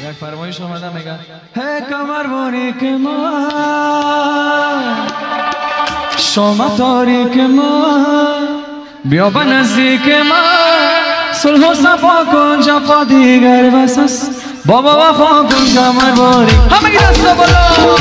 یک فرمایش اومده میگه هی کمر باریک ما شما تاریک ما بیا به نزدیک ما صلح و صفا کن جفا دیگر بس است بابا وفا کن کمر باریک همه دست بالا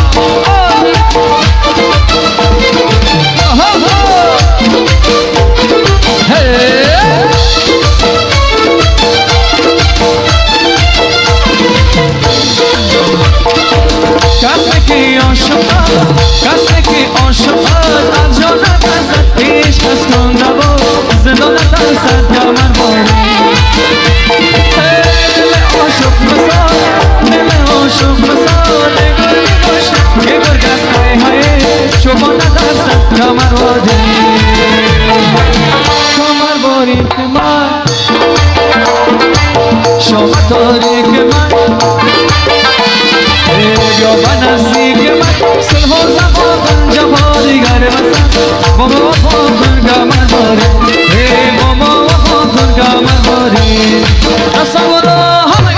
کسی که عاشقات از جا نترسد پیش کس کنده بود زنده نترسد کمر باریک دل عاشق بسار دل عاشق بسار یه گرگ از های های شما نترسد کمر باریک کمر باریک من شما تاریک من بیا به نزدیک من صلح و صفا کن جفا دیگر بس بابا وفا کن کمر باریک بابا وفا کن کمر باریک دست بالا همه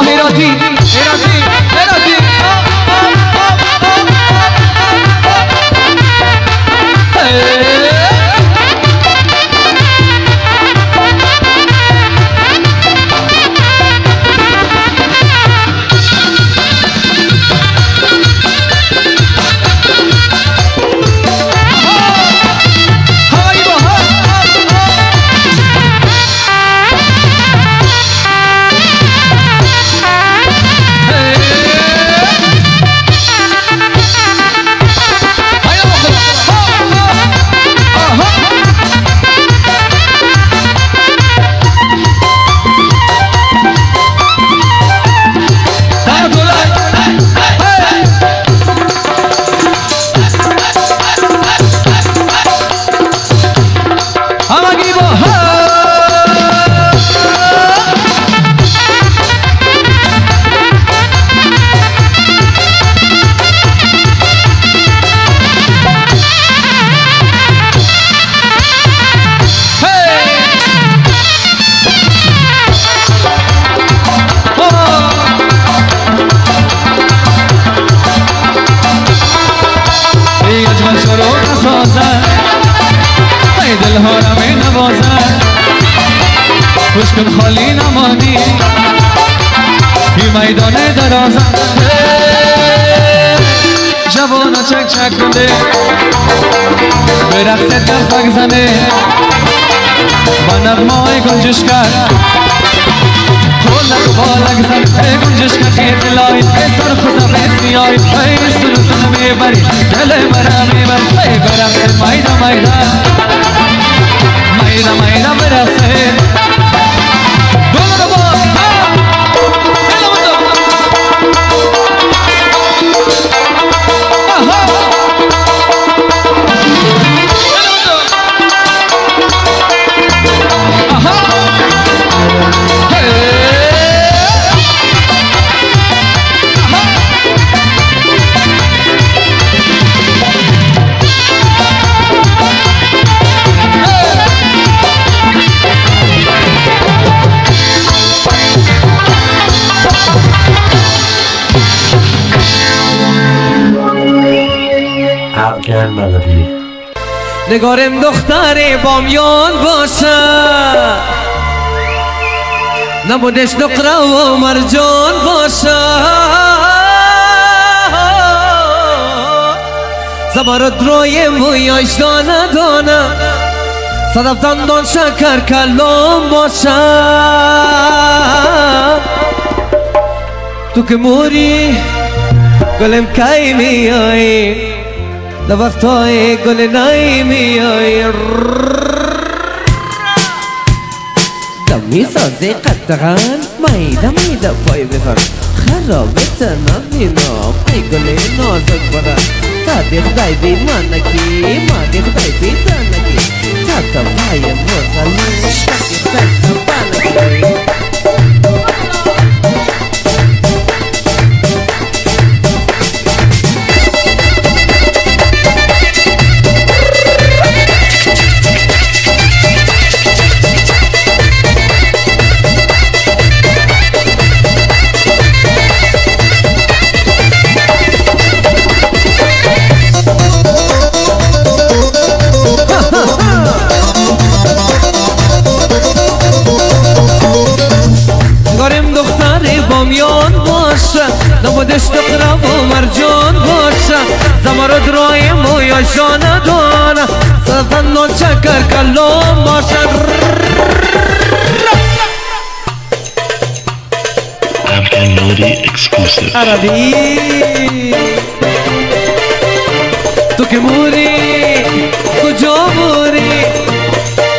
هیراتی دلها را می نوازد خوشکن خالی نمانی این میدان درازد جوانا چک چک کنده به رقص دستک زنه با نغمه های گنجش کرد کلک و بالک زن گنجش کرد خیط لای سر خدا بیسیای سلو سلو میبری دل مرا میبر به رقص میده میده مایدا مایدا برسه دور باز نگارم دختر بامیان باشه نبودش نقره و مرجان باشه زبرد روی مویاش دانه دانه صدف دندان شکر کلام باشه تو که موری گلم کی میایی در وقتای گل نایی میای دمی سازی قطعا میده میده پای بزن خرابت نبینم ای گل نازک برا تا دی خدای بی منکی ما دی خدای بی تنکی تا تا پای مزلش تکی بسم بانکی باشه نبودش تقرب و مرجان باشه زمرد روی مویا جانه دانه سرطان و چکر کلام باشه African Melody exclusive. عربی تو که موری کجا موری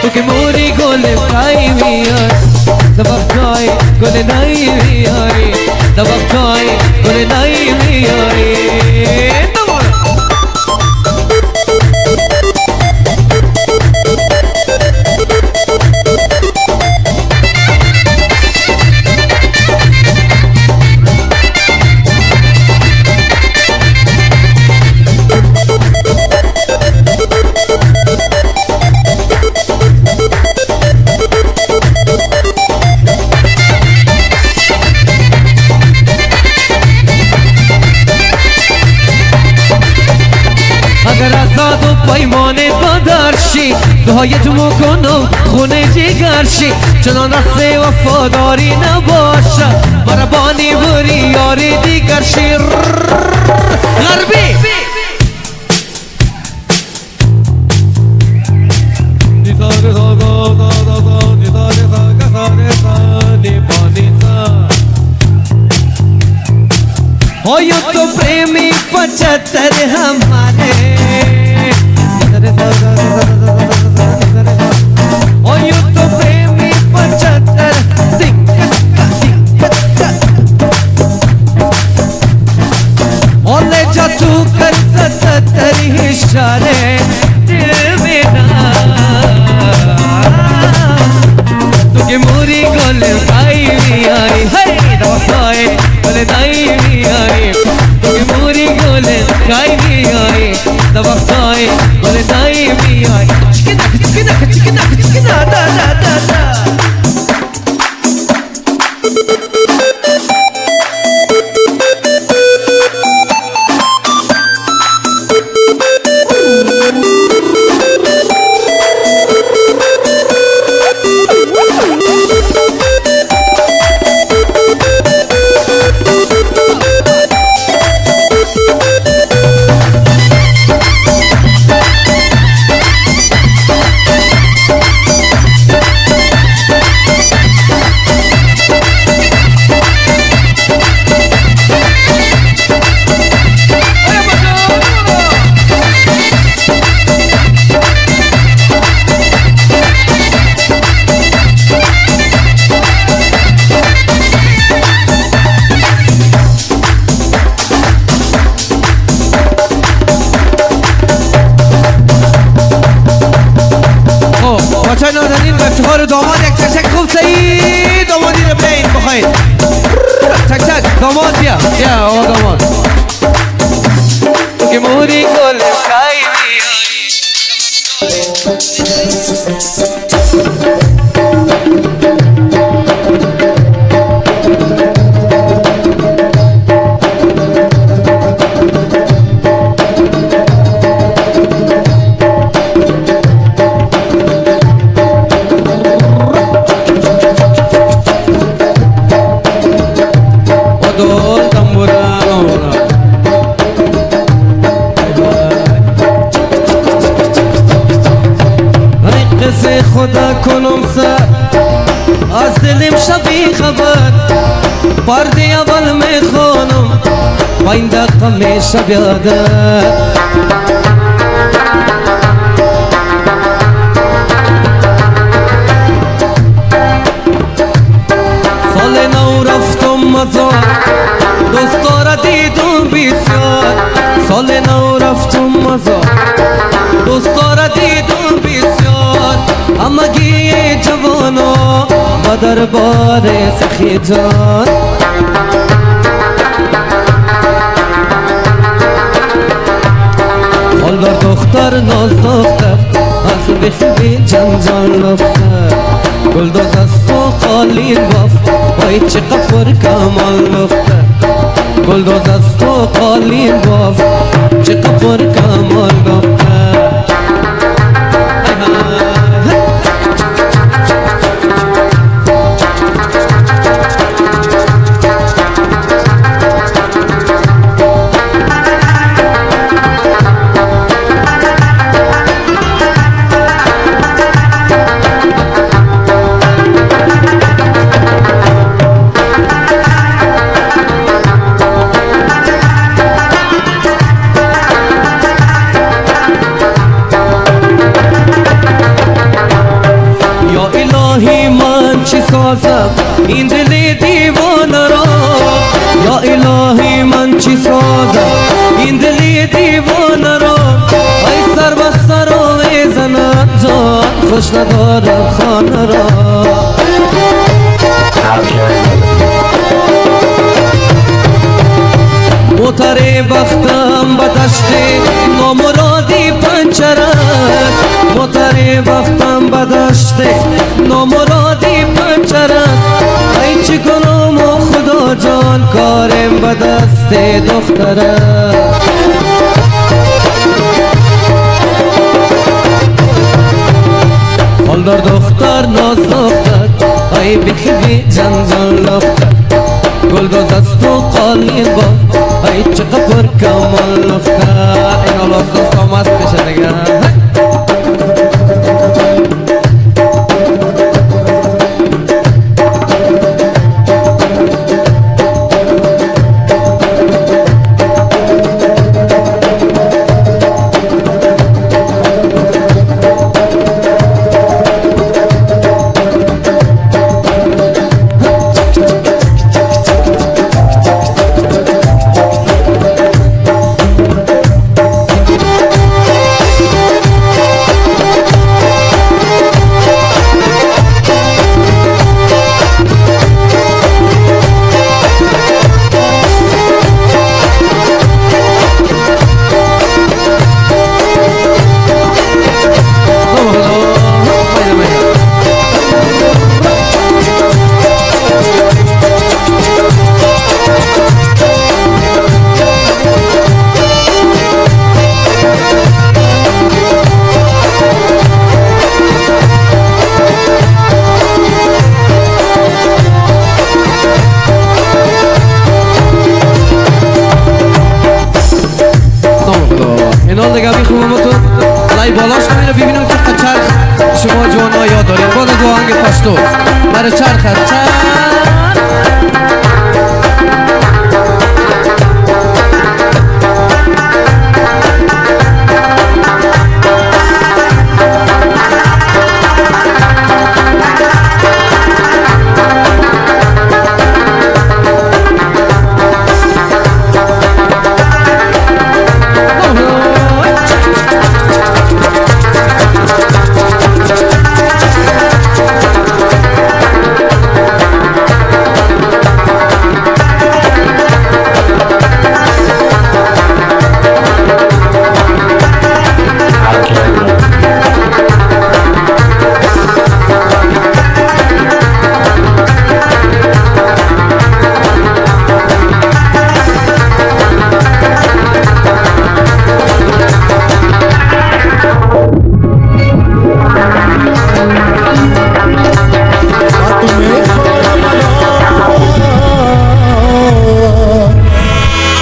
تو که موری گل کایی میای دباغای گل نایی میای دباغای گل نایی میای پیمانت با درشی دهایت مکنم خونه جگرشی چنان رسه وفاداری نباشه مربانی بری یاری دیگرشی غربی آیا تو پریمی 75 हमारे آیا تو پریمی 75 آله جا تو کر 70 اشاره دل مینا تو که موری گل کایی میای هی دوستای گل نایی میای تو که موری گل کایی میای دوستای گل نایی میای چیکنا دا دا دا دا بچه نازنین و افتخار داماد یک چک چک خوب سعید دامادی رو بلین بخواید چک چک داماد بیا آقا داماد تو که موری گل کایی خدا کنم سر از دلم شبی خبر پرده اول میخوانم پایین دقیقه میشه بیادر سال نو رفتم مزار دوستا را دیدم بسیار سال نو رفتم مزار دوستا را دیدم بسیار همگی جوانا و دربار سخی جان خالدار دختر ناز دختر از بخوی جان دختر گلداز از تو خالی باف وای چه قفر کمال دختر گلداز از تو خالی باف چه قفر کمال دختر دیوانه را یا الهی من چی سازم این دلی دیوانه را ای سر بسته را میزند جان خوش ندارم خانه را موتر بختم به دشت نامرادی پنچر است موتر بختم به دشت نامرادی پنچر است ای چی کنم و خدا جان کارم به دست دختر است حال دختر ناز دختر ای بخیبی جنجان لختر گلداز است و قالین با ای چقدر پر کمال لختر این حالا دوستا مست بشه دیگه بالاش کنین ببینم که چرخ شما جوانا یاد دارین با دو آهنگ پشتو برای چرخ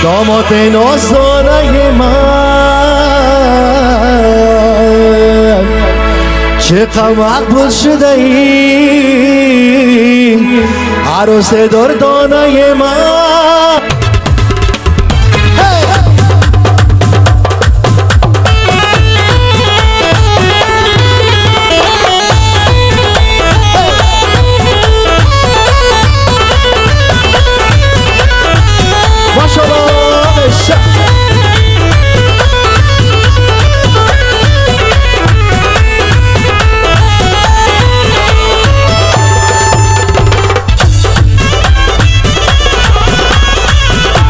داماد نازدانه من چقدر مقبول شده ای عروس دردانه من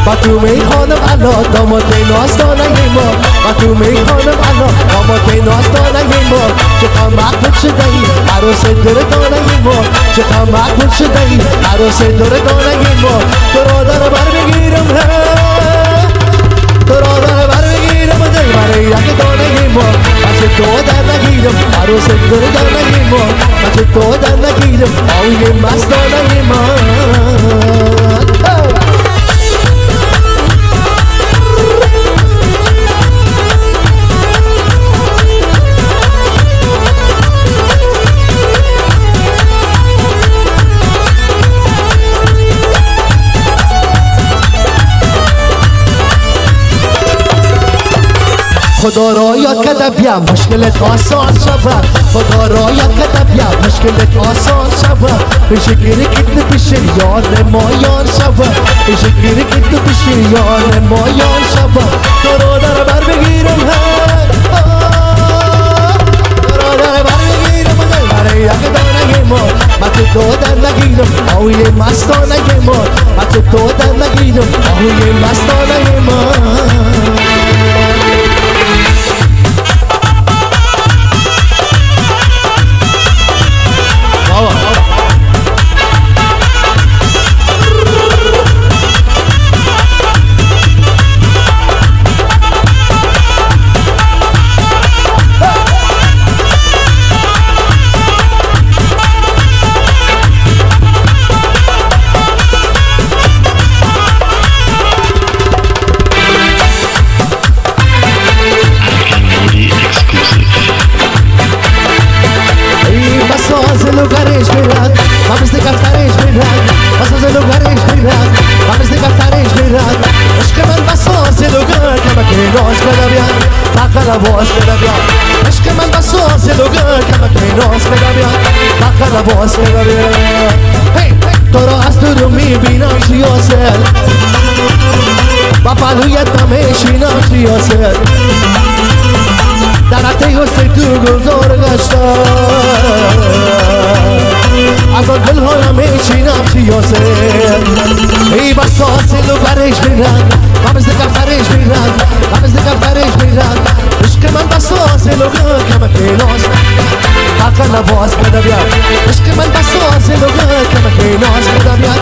با تو میخوانم الان داماد نازدانه ما با تو میخوانم الان داماد نازدانه ما چقدر مقبول شده ای عروس دردانه ما چقدر مقبول شده ای عروس دردانه ما تو را در بر بگیرم تو را در بر بگیرم دل برای یک دانه ما از تو در نگیرم عروس دردانه ما از تو در نگیرم آوی مستانه ما خدا را یاد کده بیا مشکلت آسان شود خدا را یاد کده بیا مشکلت آسان شود پیش گیری کت پیش یار مایان شود پیش گیری کت پیش یار مایان شود تو رو در بر بگیرم تو رو در بر بگیرم برای یک دانه ما من تو دادن نگیرم آوی مستانه ما من تو دادن نگیرم آوی مستانه ما باز بده بیا عشق من بساز لوگر که مکنی ناز بده بیا بقل باز بده بیا تو را از دور میبینم سیاست با پلویت نمیشینم سیاست درخت حسن تو گلزار گشتم از آن گلها نمیشینم سیاست ای بساز لوگرش میرن من از دفترش میرن من از دفترش میرن عشق من بساز لوگر که مکنی ناز بقل باز بده بیا عشق من بساز لوگر که مکنی ناز بده بیا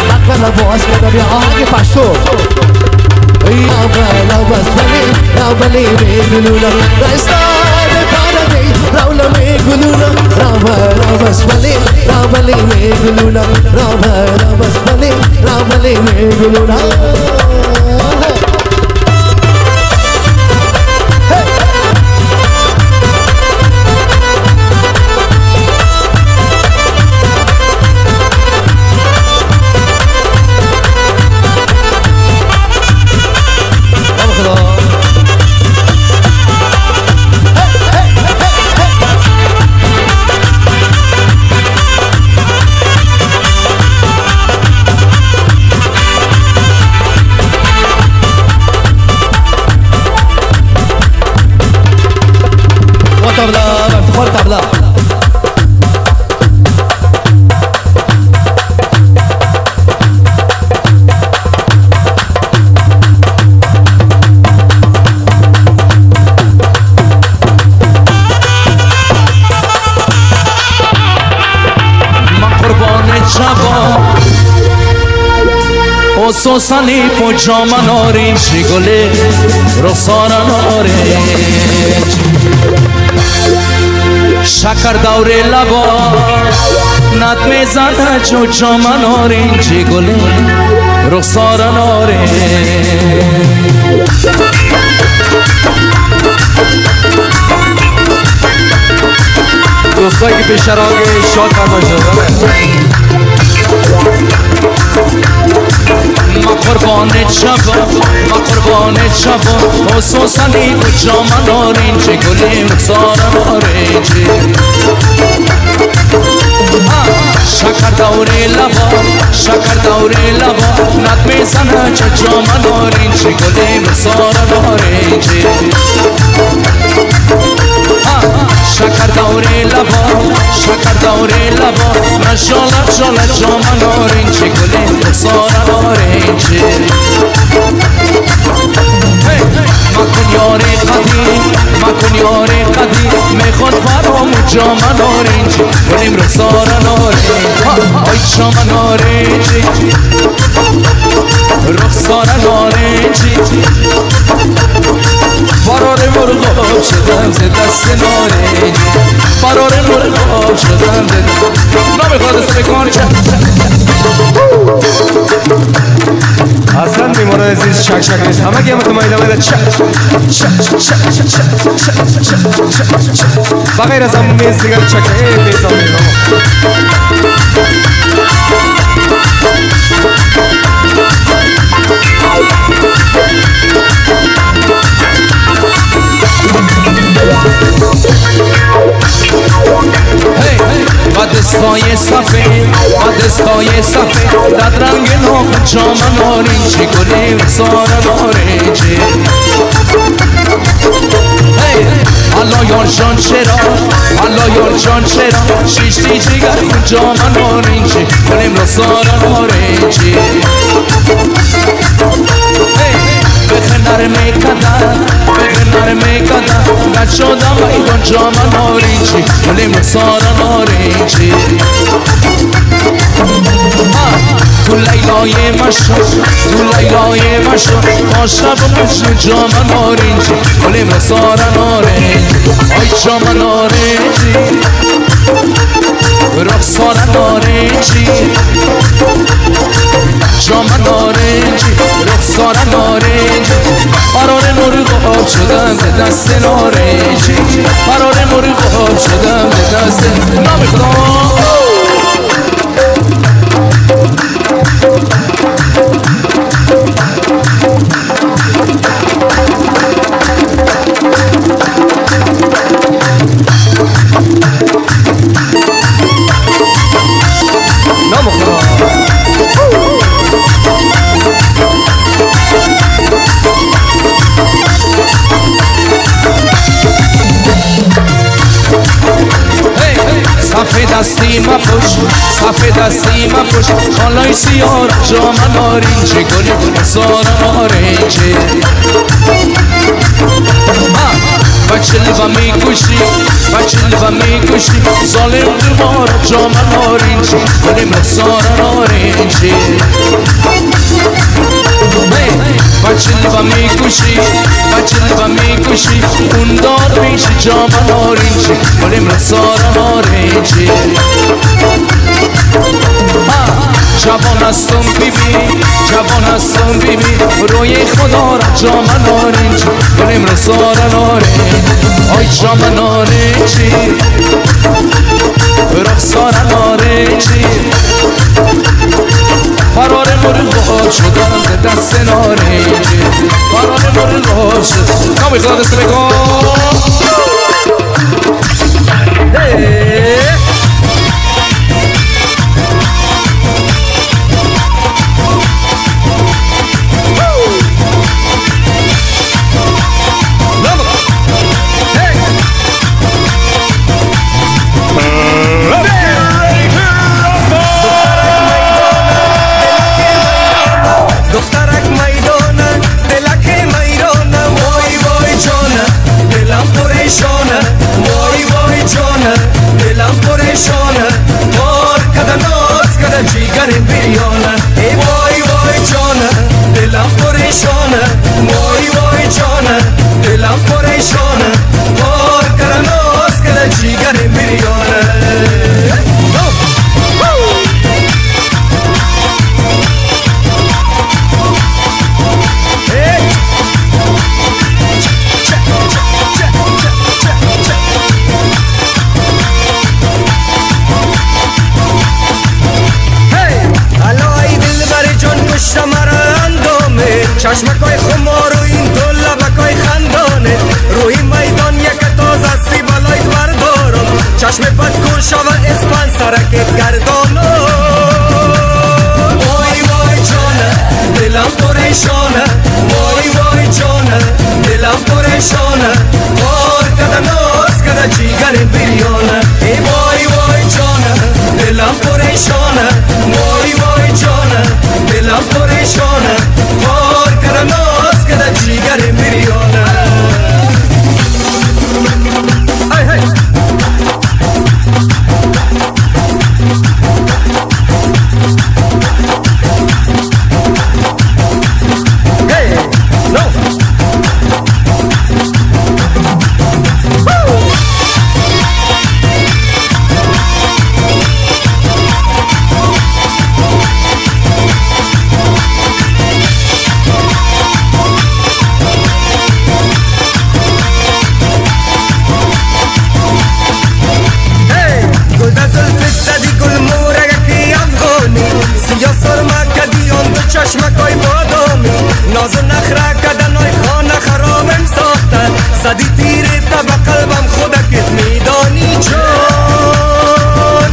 بقل باز بده بیا آهنگ پشتو راولی میگلونا رایستان پاردی راولا میگلونا راولی میگلونا راولی میگلونا سوسانی پوچاما نارنج گله رخسارا نارنج شکر دوره لبا نت میزنه چوچاما نارنج گله رخسارا نارنج دوستایی که به شراغ شاد کرده شده ما قربانت شبا خصوصانی کجا نارنج گلی رخسارا نارنج شکر دوره لبا نت میزنه چجا نارنج گلی رخسارا نارنج شکر دوره لبا نشاله جاما نارنج گلی رخسارا نارنج مکن یاری قدیم میخواد فرامو جاما نارنج گلیم رخسارا نارنج آی جاما نارنج رخسارا نارنج فرار مرغاب شدم ز دست نارنج فرار مرغاب شدم ز نمیخواد است بکن اصلا میمونه عزیز چک نیست همه گیمت مایده چک بغیر از همون میز دیگر چکه میزم دستای سفید و دستای سفید در رنگ ناخن جام نارنجی گلی رخسار نارنجی حالا یار جان چرا حالا یار جان چرا شیشتی جگر کن جام نارنجی گلی رخسار نارنجی بخنر میکدن بخنر میکدن نشدم ایدان جام نارنجی گلی رخسار نارنجی تو لیلای مشو تو لیلای مشو تا شب مجن جام نارنجی گلی رخسار نارنجی آی جام نارنجی رخسار نارنجی جام نارنجی رخسار نارنجی قرار مرغ آب شدم به دست نارنجی قرار مرغ آب شدم به دست نام خدا سفید دستی مپوش سفید دستی مپوش خالای سیار جام نارنجی گلی رخسار نارنجی بچل و میکشی بچل و میکشی ظالم دوباره جام نارنجی گلی رخسار نارنجی بچل و میکشی بچل و میکشی اون دار میشی جام نارنجی گلی رخسار نارنجی جوان هستم بیبی جوان هستم بیبی روی خدا را جام نارنجی گلی رخسار نارنجی آی جام نارنجی رخسار نارنجی فرار مرغ آب شدم به دست نارنجی فرار مرغ آب شدم نامی خدا دست بگم چشمکای خمار و این دو لبکای خندانه روی میدان یک تاز هستی بالای بردارم چشم بدکن شوه اسپان سرکت گردانو وای وای جانه دلم پریشانه وای وای جانه دلم پریشانه بار کده ناز کده جیگر بریانه ای وای وای جانه دلم پریشانه وای وای جانه دلم پریشانه بار کده ناز کده جیگر بریانه ای ای چشمکای بادامی ناز و نخره کدنای خانه خرابم ساختن صدی تیره تا به قلبم خودکت میدانی جان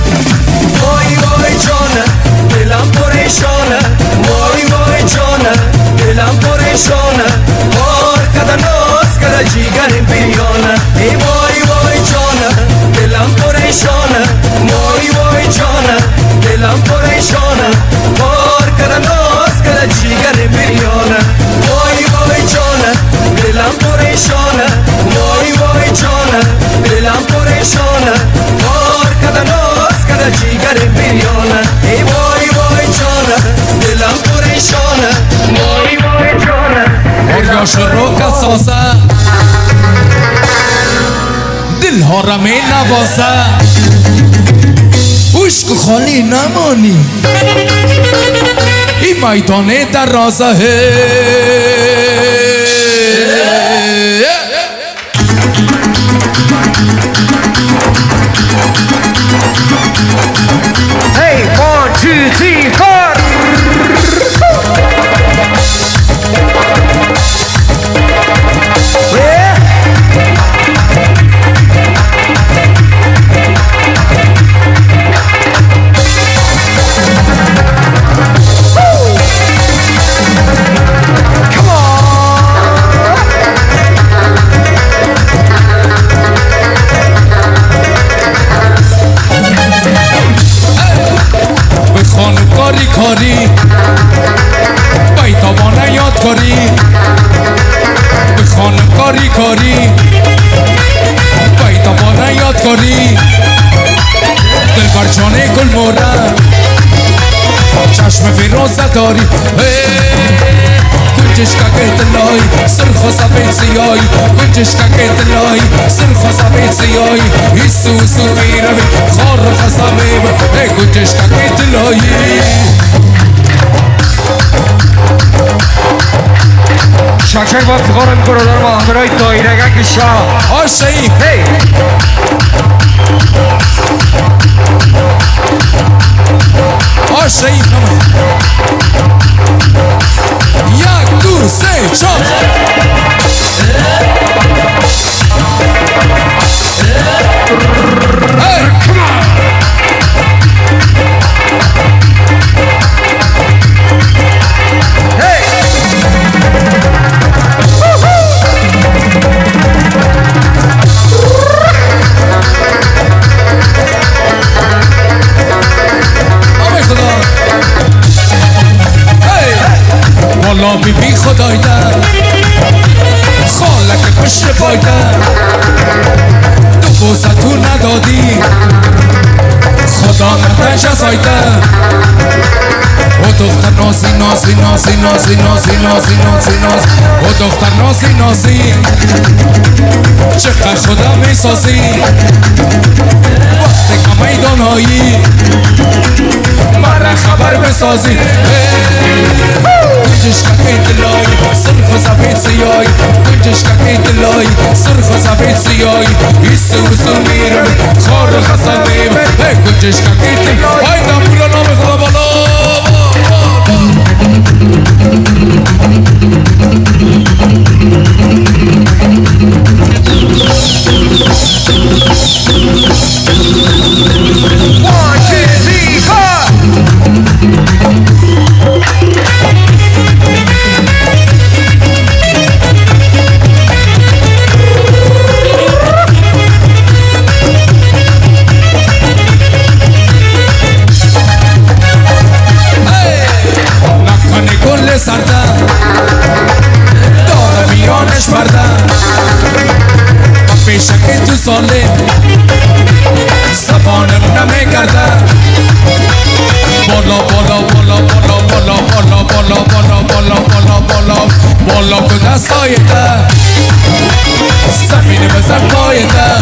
عاشقو کا سازه دل ها را می نوازه عشق خالی نمانی این میدان درازه Hey, 1, 2, 3, 4. Yeah. Come on. بخوان کاری کاری بیتابانه یاد کاری بخوان کاری کاری بیتابانه یاد کاری دل برچانه گل مورد چشم فیروزه داری کنجش که دلای سرخ و سفید سیای کنجش که دلای سرخ و سفید سیای ایسو سو میروی خار و خسمیم کنجش که دلای شاکر با فقارم برادر ما همراه دایره کشا آشایی هی آشایی یک دو سه چار بالا بی بی خدای در خالک پشت پای در دو بوسه تو ندادی خدا نده جزای در او دختر نازی نازی نازی نازی نازی نازی نازی نازی او دختر نازی نازی چقدر خدا می سازی وقتی که میدانایی مرا خبر بسازی کنجش که دلای سرخ و سفید سیای کنجش که دلای سرخ و سفید سیای ایسو سو میرم خار و خسمیم کنجش که دلای های نمولا نام خدا بالا سردم دارم میانش بردم و پیشکی تو سالم زبانم نمیگردم بالا بالا بالا بالا بالا بالا بالا بالا بالا بالا بالا بالا کن دستای ده زمین بزن پای ده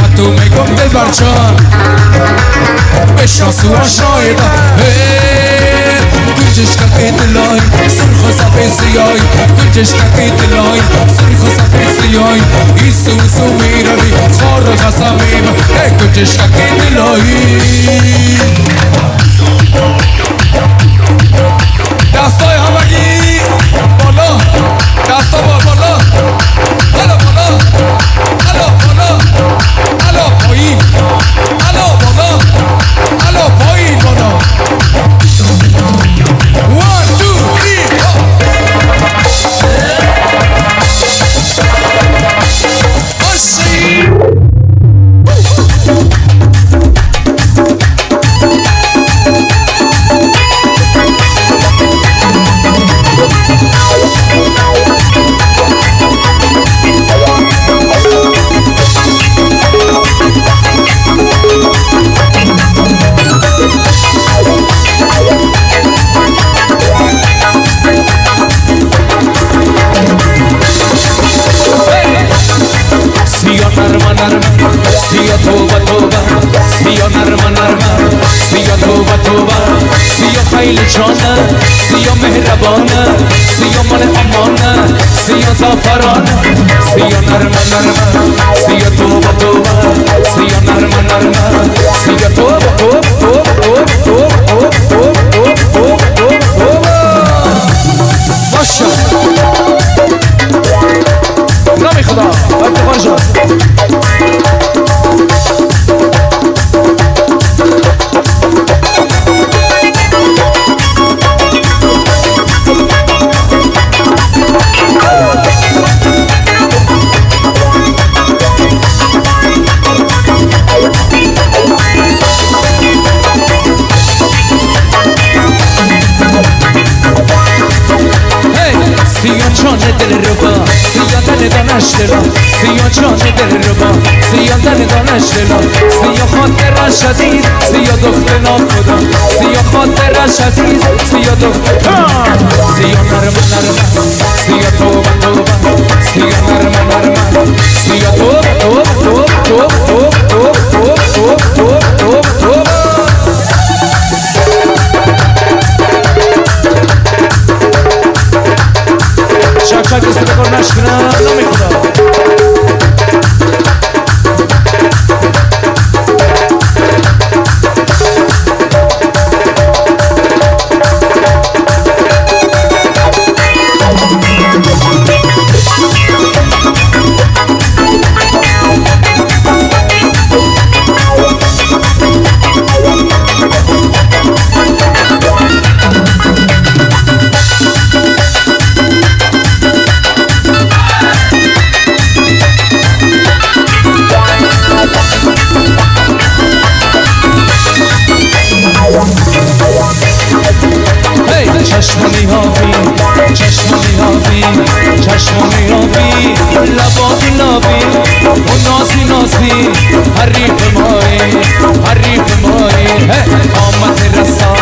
و تو میگم دل برچان بشناسو آشنای ده کنجش که دلای سرخ و سفید سیای کنجش که دلای سرخ و سفید سیای ایسو سو میروی خار و خسمیم کنجش که دلای دستای همگی بالا دستا بالا بالا بالا بالا بالا بالا پایین بالا بالا بالا پایین بالا 1 2 3 4 جانه سیا مهربانه سیا مال امانه سیا زعفرانه سیا نرمه نرمه سیا توبه توبه سیا نرمه نرمه سیا توبه توبه توبه توبه توبه توبه توبه توبه باشه نامی خدا افتخار جان سیا جان دل ربا سیا دل دانش دلا سیا جان دل ربا سیا دل دانش دلا سیا خاطر عزیز سیا دختر ناخدا سیا خاطر عزیز سیا دختر سیا نرمه نرمه سیا توبه توبه سیا نرمه نرمه سیا توبه توبه توبه توبه توبه توبه توبه توبه توبه شاک استفاده نشکنم نامی خدا چشمانی آبی چشمانی آبی لبادی لابی و نازی نازی حریف مایی آمد رسا